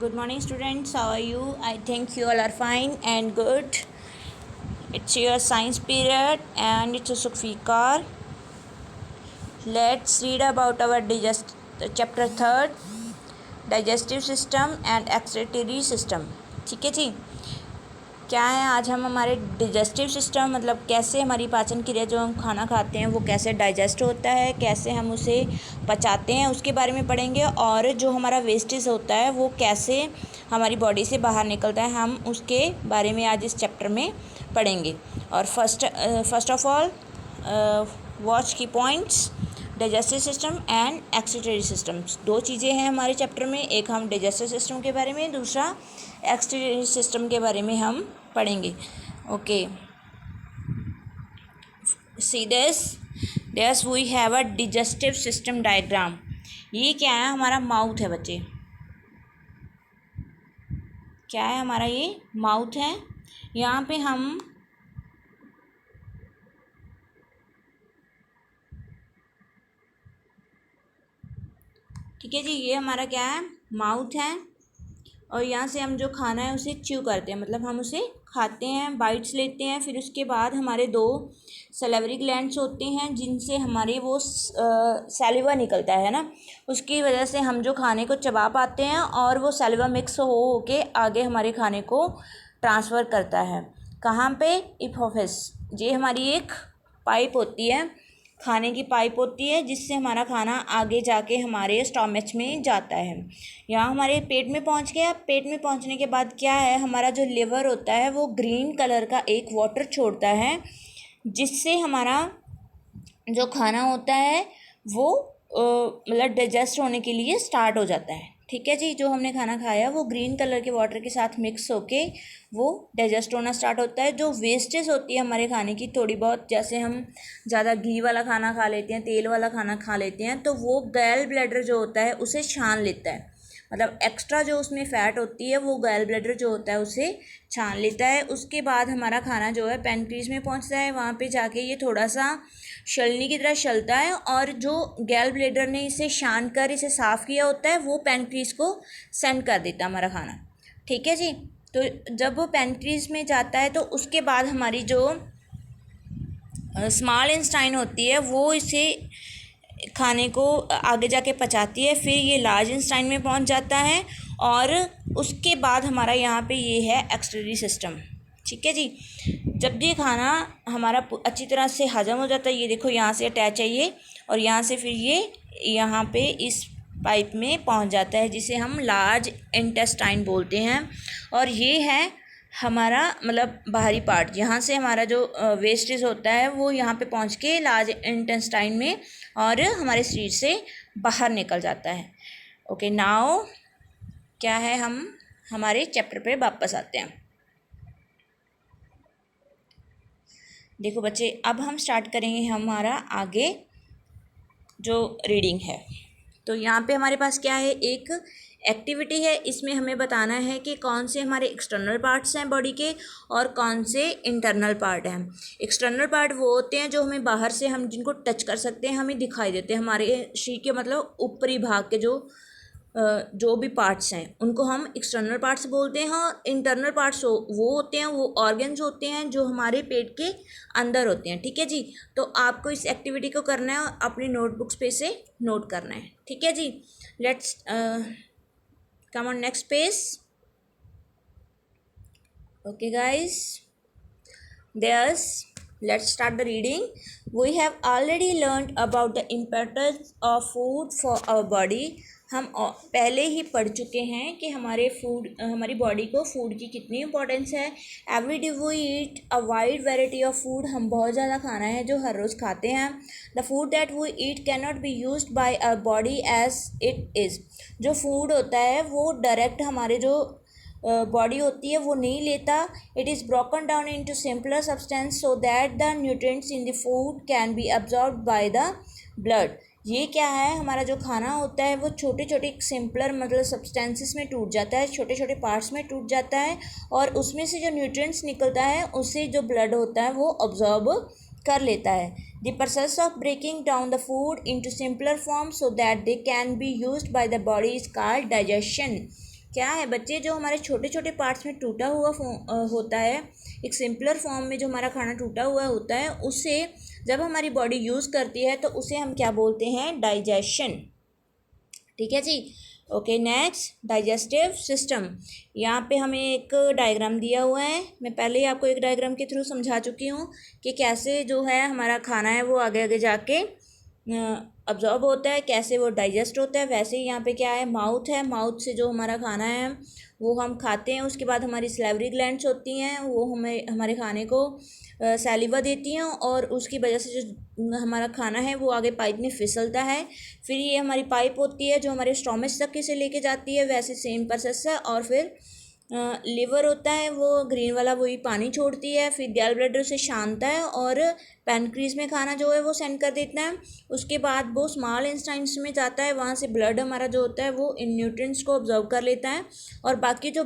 Good morning, students. How are you? I think you all are fine and good. It's your science period and it's a Sukhfikar. Let's read about our chapter 3rd, digestive system and excretory system. ठीक है जी. क्या है आज हम हमारे digestive system मतलब कैसे हमारी पाचन क्रिया जो हम खाना खाते हैं वो कैसे डाइजेस्ट होता है, कैसे हम उसे पचाते हैं उसके बारे में पढ़ेंगे, और जो हमारा वेस्टेज होता है वो कैसे हमारी बॉडी से बाहर निकलता है हम उसके बारे में आज इस चैप्टर में पढ़ेंगे. और फर्स्ट ऑफ ऑल वॉच की points. Digestive system and excretory systems, दो चीज़ें हैं हमारे चैप्टर में. एक हम डाइजेस्टिव सिस्टम के बारे में, दूसरा एक्सक्रीटरी सिस्टम के बारे में हम पढ़ेंगे. Okay, see this we have a digestive system diagram. ये क्या है? हमारा माउथ है बच्चे. क्या है हमारा? ये माउथ है. यहाँ पे हम ठीक है जी, ये हमारा क्या है? माउथ है. और यहाँ से हम जो खाना है उसे च्यू करते हैं, मतलब हम उसे खाते हैं, बाइट्स लेते हैं. फिर उसके बाद हमारे दो सैलिवरी ग्लैंड्स होते हैं जिनसे हमारे वो सैलिवा निकलता है ना, उसकी वजह से हम जो खाने को चबा पाते हैं और वो सैलिवा मिक्स हो के आगे हमारे खाने को ट्रांसफ़र करता है. कहाँ पे? इपोफिस. ये हमारी एक पाइप होती है, खाने की पाइप होती है जिससे हमारा खाना आगे जाके हमारे स्टोमच में जाता है. यहाँ हमारे पेट में पहुँच गया. पेट में पहुँचने के बाद क्या है? हमारा जो लिवर होता है वो ग्रीन कलर का एक वाटर छोड़ता है जिससे हमारा जो खाना होता है वो मतलब डाइजेस्ट होने के लिए स्टार्ट हो जाता है. ठीक है जी, जो हमने खाना खाया वो ग्रीन कलर के वाटर के साथ मिक्स होके वो डाइजेस्ट होना स्टार्ट होता है. जो वेस्टेज होती है हमारे खाने की थोड़ी बहुत, जैसे हम ज़्यादा घी वाला खाना खा लेते हैं, तेल वाला खाना खा लेते हैं, तो वो गैल ब्लैडर जो होता है उसे छान लेता है. मतलब एक्स्ट्रा जो उसमें फ़ैट होती है वो गैल ब्लैडर जो होता है उसे छान लेता है. उसके बाद हमारा खाना जो है पैनक्रीज में पहुंचता है. वहाँ पे जाके ये थोड़ा सा छलनी की तरह छलता है और जो गैल ब्लैडर ने इसे छान कर इसे साफ़ किया होता है वो पैनक्रीज को सेंड कर देता है हमारा खाना. ठीक है जी. तो जब वो पैनक्रीज में जाता है तो उसके बाद हमारी जो स्मॉल इंटेस्टाइन होती है वो इसे खाने को आगे जाके पचाती है. फिर ये लार्ज इंटेस्टाइन में पहुंच जाता है और उसके बाद हमारा यहाँ पे ये है एक्सक्रीटरी सिस्टम. ठीक है जी. जब ये खाना हमारा अच्छी तरह से हजम हो जाता है, ये देखो यहाँ से अटैच है ये, और यहाँ से फिर ये यहाँ पे इस पाइप में पहुँच जाता है जिसे हम लार्ज इंटेस्टाइन बोलते हैं. और ये है हमारा मतलब बाहरी पार्ट. यहाँ से हमारा जो वेस्टेज होता है वो यहाँ पे पहुँच के लार्ज इंटेस्टाइन में और हमारे शरीर से बाहर निकल जाता है. ओके, नाउ क्या है, हम हमारे चैप्टर पे वापस आते हैं. देखो बच्चे, अब हम स्टार्ट करेंगे हमारा आगे जो रीडिंग है. तो यहाँ पे हमारे पास क्या है? एक एक्टिविटी है. इसमें हमें बताना है कि कौन से हमारे एक्सटर्नल पार्ट्स हैं बॉडी के और कौन से इंटरनल पार्ट हैं. एक्सटर्नल पार्ट वो होते हैं जो हमें बाहर से हम जिनको टच कर सकते हैं, हमें दिखाई देते हैं. हमारे शरीर के मतलब ऊपरी भाग के जो भी पार्ट्स हैं उनको हम एक्सटर्नल पार्ट्स बोलते हैं. और इंटरनल पार्ट्स वो होते हैं, वो ऑर्गन्स होते हैं जो हमारे पेट के अंदर होते हैं. ठीक है जी. तो आपको इस एक्टिविटी को करना है और अपनी नोटबुक्स पे से नोट करना है. ठीक है जी. Let's come on next page. Okay guys, let's start the reading. We have already learned about the importance of food for our body. हम पहले ही पढ़ चुके हैं कि हमारी बॉडी को फूड की कितनी इंपॉर्टेंस है. Every day we eat a wide variety of food. हम बहुत ज़्यादा खाना है जो हर रोज़ खाते हैं. The food that we eat can not be used by our body as it is. जो फूड होता है वो डायरेक्ट हमारे जो बॉडी होती है वो नहीं लेता. It is broken down into simpler substance so that the nutrients in the food can be absorbed by the blood. ये क्या है? हमारा जो खाना होता है वो छोटे छोटे सिंपलर मतलब सब्सटेंसेस में टूट जाता है, छोटे छोटे पार्ट्स में टूट जाता है, और उसमें से जो न्यूट्रिएंट्स निकलता है उससे जो ब्लड होता है वो अब्जॉर्ब कर लेता है. The process of breaking down the food into simpler form so that they can be used by the body is called digestion. क्या है बच्चे, जो हमारे छोटे छोटे पार्ट्स में टूटा हुआ होता है, एक सिंपलर फॉर्म में जो हमारा खाना टूटा हुआ होता है, उसे जब हमारी बॉडी यूज़ करती है तो उसे हम क्या बोलते हैं, डाइजेशन। ठीक है जी। Okay, next digestive system. यहाँ पे हमें एक डायग्राम दिया हुआ है, मैं पहले ही आपको एक डायग्राम के थ्रू समझा चुकी हूँ कि कैसे जो है हमारा खाना है वो आगे आगे जाके अब्जॉर्ब होता है, कैसे वो डाइजेस्ट होता है। वैसे ही यहाँ पे क्या है, माउथ है, माउथ से जो हमारा खाना है वो हम खाते हैं, उसके बाद हमारी सैलिवरी ग्लैंड्स होती हैं, वो हमें हमारे खाने को सैलिवा देती हैं, और उसकी वजह से जो हमारा खाना है वो आगे पाइप में फिसलता है। फिर ये हमारी पाइप होती है जो हमारे स्टोमच तक इसे लेके जाती है, वैसे सेम प्रोसेस है। और फिर लिवर होता है, वो ग्रीन वाला, वही पानी छोड़ती है। फिर गैल ब्लैडर उसे शानता है और पैनक्रीज में खाना जो है वो सेंड कर देता है। उसके बाद वो स्मॉल इंटेस्टाइन्स में जाता है, वहाँ से ब्लड हमारा जो होता है वो इन न्यूट्रिएंट्स को ऑब्जर्व कर लेता है, और बाकी जो